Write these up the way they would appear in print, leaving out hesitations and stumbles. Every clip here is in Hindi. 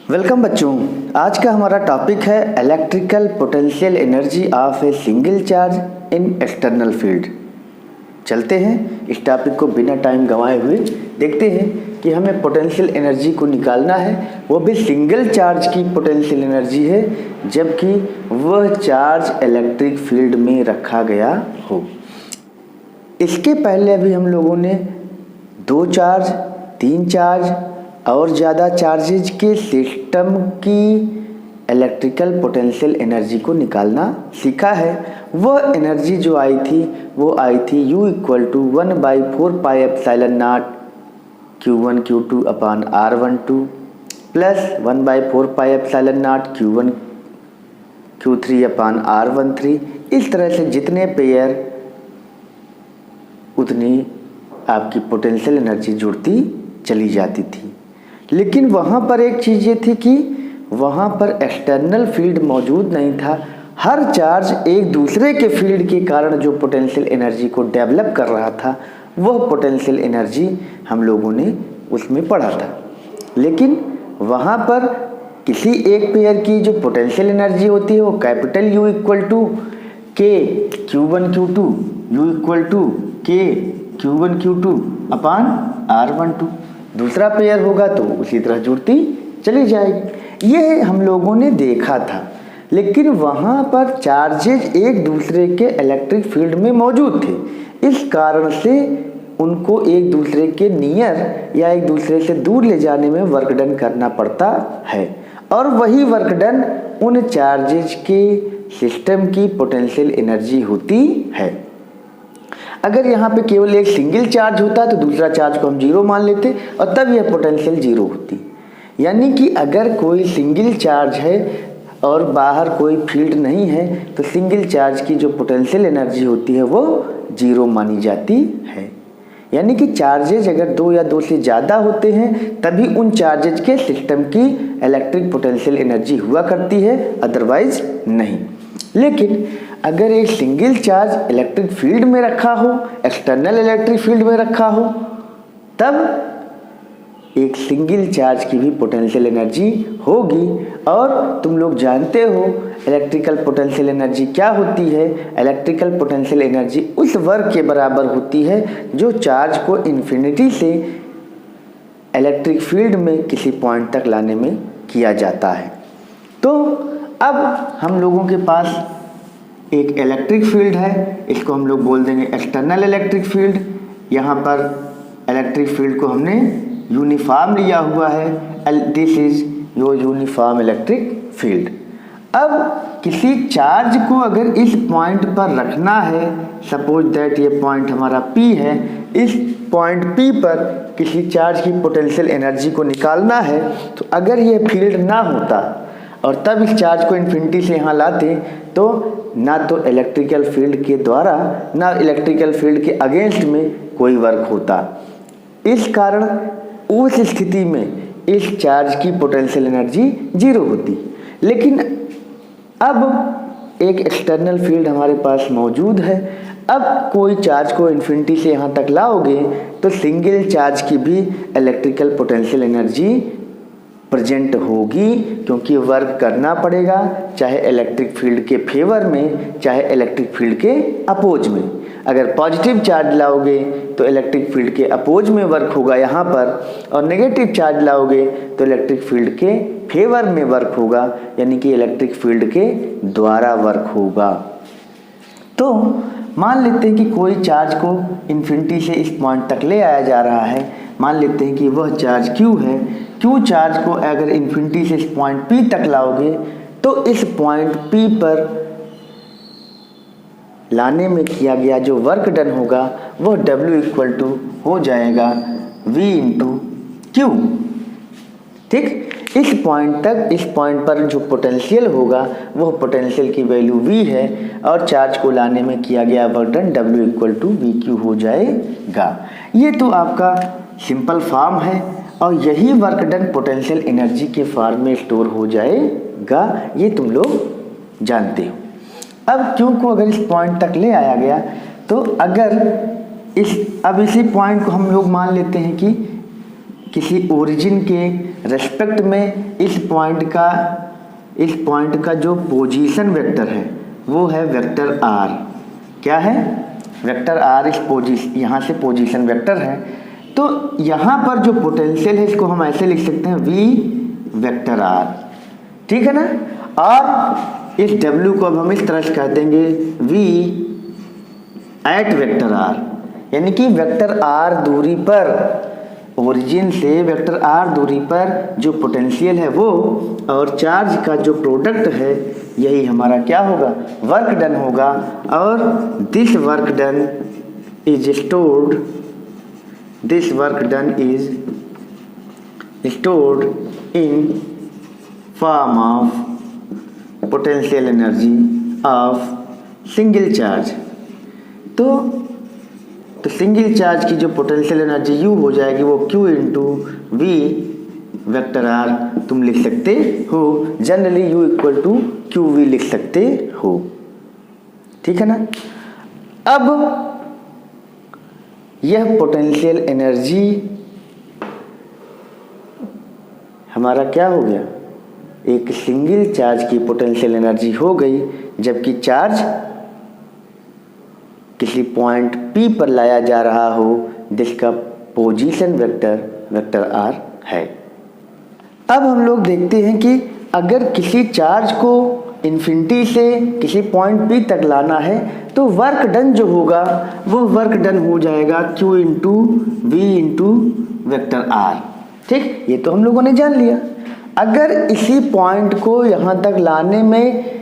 वेलकम बच्चों। आज का हमारा टॉपिक है electrical potential energy of a single charge in external field. चलते हैं इस टॉपिक को बिना टाइम गंवाए हुए देखते हैं कि हमें पोटेंशियल एनर्जी को निकालना है, वो भी सिंगल चार्ज की पोटेंशियल एनर्जी है जबकि वह चार्ज इलेक्ट्रिक फील्ड में रखा गया हो। इसके पहले अभी हम लोगों ने 2 चार्ज, 3 चार्ज और ज़्यादा चार्जेज के सिस्टम की इलेक्ट्रिकल पोटेंशियल एनर्जी को निकालना सीखा है। वह एनर्जी जो आई थी वो आई थी U = 1/4πε0 Q1 Q2 अपान R12 प्लस 1/4πε0 Q1 Q3 अपान R13। इस तरह से जितने पेयर उतनी आपकी पोटेंशियल एनर्जी जुड़ती चली जाती थी। लेकिन वहाँ पर एक चीज़ ये थी कि वहाँ पर एक्सटर्नल फील्ड मौजूद नहीं था। हर चार्ज एक दूसरे के फील्ड के कारण जो पोटेंशियल एनर्जी को डेवलप कर रहा था वह पोटेंशियल एनर्जी हम लोगों ने उसमें पढ़ा था। लेकिन वहाँ पर किसी एक पेयर की जो पोटेंशियल एनर्जी होती है वो capital U = K Q1 Q2 U = K Q1 Q2 अपान R12। दूसरा पेयर होगा तो उसी तरह जुड़ती चली जाएगी। ये हम लोगों ने देखा था। लेकिन वहाँ पर चार्जेज एक दूसरे के इलेक्ट्रिक फील्ड में मौजूद थे, इस कारण से उनको एक दूसरे के नियर या एक दूसरे से दूर ले जाने में वर्क डन करना पड़ता है और वही वर्क डन उन चार्जेज के सिस्टम की पोटेंशियल एनर्जी होती है। अगर यहाँ पे केवल एक सिंगल चार्ज होता तो दूसरा चार्ज को हम 0 मान लेते और तब यह पोटेंशियल 0 होती। यानी कि अगर कोई सिंगल चार्ज है और बाहर कोई फील्ड नहीं है तो सिंगल चार्ज की जो पोटेंशियल एनर्जी होती है वो 0 मानी जाती है। यानी कि चार्जेज अगर 2 या 2 से ज़्यादा होते हैं तभी उन चार्जेज के सिस्टम की इलेक्ट्रिक पोटेंशियल एनर्जी हुआ करती है, अदरवाइज नहीं। लेकिन अगर एक सिंगल चार्ज इलेक्ट्रिक फील्ड में रखा हो, एक्सटर्नल इलेक्ट्रिक फील्ड में रखा हो, तब एक सिंगल चार्ज की भी पोटेंशियल एनर्जी होगी। और तुम लोग जानते हो इलेक्ट्रिकल पोटेंशियल एनर्जी क्या होती है। इलेक्ट्रिकल पोटेंशियल एनर्जी उस वर्क के बराबर होती है जो चार्ज को इन्फिनिटी से इलेक्ट्रिक फील्ड में किसी पॉइंट तक लाने में किया जाता है। तो अब हम लोगों के पास एक इलेक्ट्रिक फील्ड है, इसको हम लोग बोल देंगे एक्सटर्नल इलेक्ट्रिक फील्ड। यहाँ पर इलेक्ट्रिक फील्ड को हमने यूनिफॉर्म लिया हुआ है, this is your uniform electric field. अब किसी चार्ज को अगर इस पॉइंट पर रखना है, सपोज दैट ये पॉइंट हमारा P है, इस पॉइंट P पर किसी चार्ज की पोटेंशियल एनर्जी को निकालना है तो अगर ये फील्ड ना होता और तब इस चार्ज को इन्फिनिटी से यहाँ लाते तो ना तो इलेक्ट्रिकल फील्ड के द्वारा ना इलेक्ट्रिकल फील्ड के अगेंस्ट में कोई वर्क होता। इस कारण उस स्थिति में इस चार्ज की पोटेंशियल एनर्जी 0 होती। लेकिन अब एक एक्सटर्नल फील्ड हमारे पास मौजूद है। अब कोई चार्ज को इन्फिनिटी से यहाँ तक लाओगे तो सिंगल चार्ज की भी इलेक्ट्रिकल पोटेंशियल एनर्जी प्रेजेंट होगी, क्योंकि वर्क करना पड़ेगा चाहे इलेक्ट्रिक फील्ड के फेवर में चाहे इलेक्ट्रिक फील्ड के अपोज में। अगर पॉजिटिव चार्ज लाओगे तो इलेक्ट्रिक फील्ड के अपोज में वर्क होगा यहाँ पर, और नेगेटिव चार्ज लाओगे तो इलेक्ट्रिक फील्ड के फेवर में वर्क होगा, यानी कि इलेक्ट्रिक फील्ड के द्वारा वर्क होगा। तो मान लेते हैं कि कोई चार्ज को इन्फिनिटी से इस पॉइंट तक ले आया जा रहा है। मान लेते हैं कि वह चार्ज Q है। Q चार्ज को अगर इन्फिनिटी से इस पॉइंट P तक लाओगे तो इस पॉइंट P पर लाने में किया गया जो वर्क डन होगा वह W = हो जाएगा V × Q। ठीक, इस पॉइंट तक, इस पॉइंट पर जो पोटेंशियल होगा वह पोटेंशियल की वैल्यू V है और चार्ज को लाने में किया गया वर्क डन W = VQ हो जाएगा। ये तो आपका सिंपल फॉर्म है और यही वर्क डन पोटेंशियल एनर्जी के फॉर्म में स्टोर हो जाएगा, ये तुम लोग जानते हो। अब Q को अगर इस पॉइंट तक ले आया गया तो अगर अब इसी पॉइंट को हम लोग मान लेते हैं कि किसी ओरिजिन के रेस्पेक्ट में इस पॉइंट का जो पोजीशन वेक्टर है वो है वेक्टर आर। क्या है? वेक्टर आर यहाँ से पोजीशन वेक्टर है। तो यहाँ पर जो पोटेंशियल है इसको हम ऐसे लिख सकते हैं वी वेक्टर आर, ठीक है ना। और इस डब्ल्यू को अब हम इस तरह से कह देंगे वी एट वेक्टर आर, यानी कि वेक्टर आर दूरी पर, ओरिजिन से वेक्टर आर दूरी पर जो पोटेंशियल है वो और चार्ज का जो प्रोडक्ट है यही हमारा क्या होगा? वर्क डन होगा। और this work done is stored in form of potential energy of single charge। तो सिंगल चार्ज की जो पोटेंशियल एनर्जी यू हो जाएगी वो Q into V vector R तुम लिख सकते हो। Generally U equal to Q V लिख सकते हो, ठीक है ना। अब यह पोटेंशियल एनर्जी हमारा क्या हो गया? एक सिंगल चार्ज की पोटेंशियल एनर्जी हो गई, जबकि चार्ज किसी पॉइंट P पर लाया जा रहा हो जिसका पोजीशन वेक्टर R है। अब हम लोग देखते हैं कि अगर किसी चार्ज को इन्फिनिटी से किसी पॉइंट P तक लाना है तो वर्क डन जो होगा वो वर्क डन हो जाएगा Q into V into vector R, ठीक। ये तो हम लोगों ने जान लिया। अगर इसी पॉइंट को यहाँ तक लाने में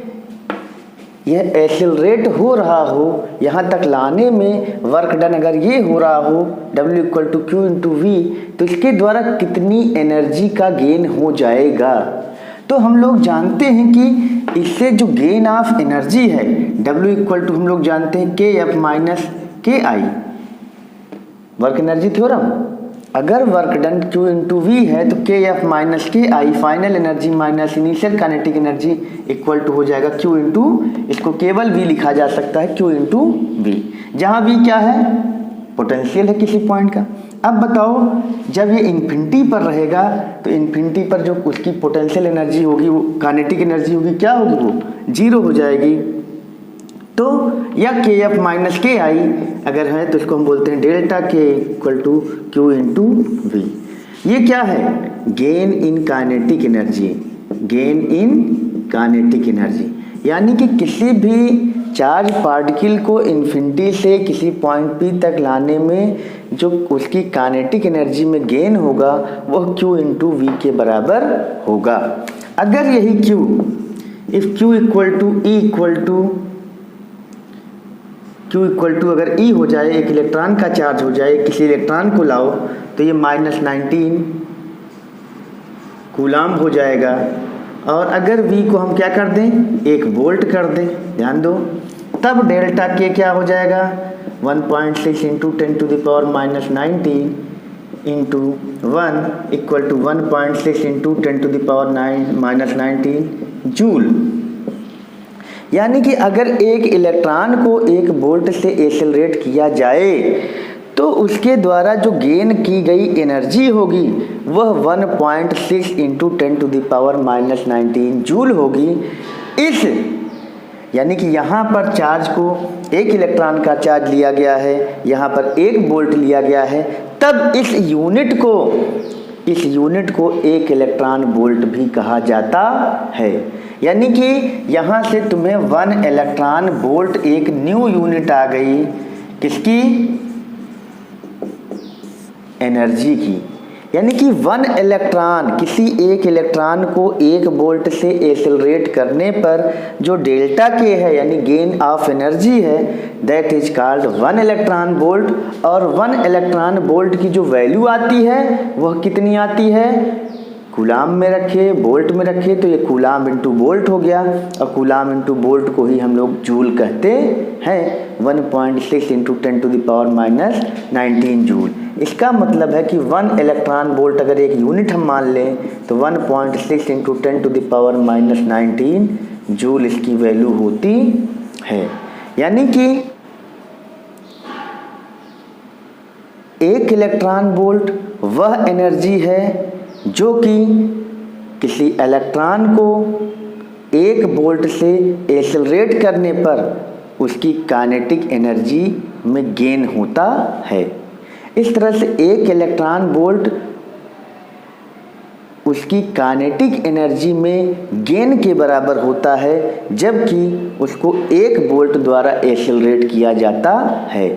यह एक्सेलरेट हो रहा हो, यहाँ तक लाने में वर्क डन अगर ये हो रहा हो W equal to Q into V, तो इसके द्वारा कितनी एनर्जी का गेन हो जाएगा? तो हम लोग जानते हैं कि इससे जो गेन ऑफ एनर्जी है W इक्वल टू हम लोग जानते हैं K F minus K I, work energy theorem. अगर work done Q into V है तो K F minus K I final energy minus initial kinetic energy equal to हो जाएगा Q इंटू, इसको केवल V लिखा जा सकता है Q इंटू वी, जहाँ V क्या है? पोटेंशियल है किसी पॉइंट का। अब बताओ जब ये इन्फिनिटी पर रहेगा तो इन्फिनिटी पर जो उसकी पोटेंशियल एनर्जी होगी वो काइनेटिक एनर्जी होगी क्या होगी? वो जीरो हो जाएगी। तो या के एफ माइनस के आई अगर है तो इसको हम बोलते हैं डेल्टा के equal to Q into V. ये क्या है? गेन इन काइनेटिक एनर्जी, यानी कि किसी भी चार्ज पार्टिकल को इन्फिनिटी से किसी पॉइंट P तक लाने में जो उसकी काइनेटिक एनर्जी में गेन होगा वह Q इंटू वी के बराबर होगा। अगर यही Q, if Q equal to E equal to अगर E हो जाए, एक इलेक्ट्रॉन का चार्ज हो जाए, किसी इलेक्ट्रॉन को लाओ तो ये -19 कूलाम हो जाएगा। और अगर V को हम क्या कर दें? 1 वोल्ट कर दें, ध्यान दो, तब डेल्टा के क्या हो जाएगा? 1.6 into 10 to the power -19 into 1 equal to 1.6 into 10 to the power -19 joule. यानी कि अगर एक इलेक्ट्रॉन को 1 वोल्ट से एक्सेलरेट किया जाए तो उसके द्वारा जो गेन की गई एनर्जी होगी वह 1.6 into 10 to the power -19 joule होगी। इस यानी कि यहाँ पर चार्ज को 1 इलेक्ट्रॉन का चार्ज लिया गया है, यहाँ पर 1 वोल्ट लिया गया है, तब इस यूनिट को 1 इलेक्ट्रॉन वोल्ट भी कहा जाता है। यानी कि यहाँ से तुम्हें 1 इलेक्ट्रॉन वोल्ट एक न्यू यूनिट आ गई, किसकी? एनर्जी की। यानी कि 1 इलेक्ट्रॉन, किसी एक इलेक्ट्रॉन को 1 वोल्ट से एक्सेलरेट करने पर जो डेल्टा के है यानी गेन ऑफ एनर्जी है that is called 1 electron volt. और 1 इलेक्ट्रॉन वोल्ट की जो वैल्यू आती है वह कितनी आती है? कूलाम में रखे, वोल्ट में रखे तो ये कूलाम इंटू वोल्ट हो गया, और कूलाम इंटू वोल्ट को ही हम लोग जूल कहते हैं। 1.6 into 10 to the power -19 joule. इसका मतलब है कि 1 इलेक्ट्रॉन वोल्ट अगर एक यूनिट हम मान लें तो 1.6 into 10 to the power -19 joule इसकी वैल्यू होती है। यानी कि 1 इलेक्ट्रॉन वोल्ट वह एनर्जी है जो कि किसी इलेक्ट्रॉन को 1 वोल्ट से एक्सेलरेट करने पर उसकी काइनेटिक एनर्जी में गेन होता है। इस तरह से 1 इलेक्ट्रॉन वोल्ट उसकी काइनेटिक एनर्जी में गेन के बराबर होता है, जबकि उसको 1 वोल्ट द्वारा एक्सेलरेट किया जाता है।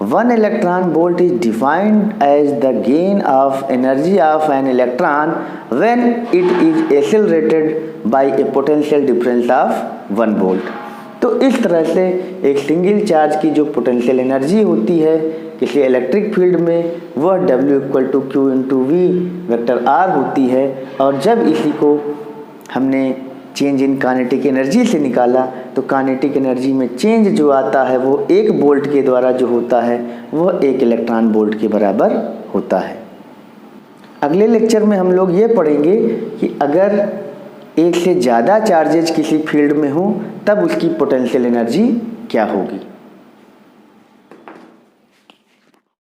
1 electron volt is defined as the gain of energy of an electron when it is accelerated by a potential difference of 1 volt। तो इस तरह से एक सिंगल चार्ज की जो पोटेंशियल एनर्जी होती है किसी इलेक्ट्रिक फील्ड में वह W = Q × V vector R होती है। और जब इसी को हमने चेंज इन काइनेटिक एनर्जी से निकाला तो काइनेटिक एनर्जी में चेंज जो आता है वो 1 वोल्ट के द्वारा जो होता है वह 1 इलेक्ट्रॉन वोल्ट के बराबर होता है। अगले लेक्चर में हम लोग ये पढ़ेंगे कि अगर एक से ज़्यादा चार्जेज किसी फील्ड में हो तब उसकी पोटेंशियल एनर्जी क्या होगी।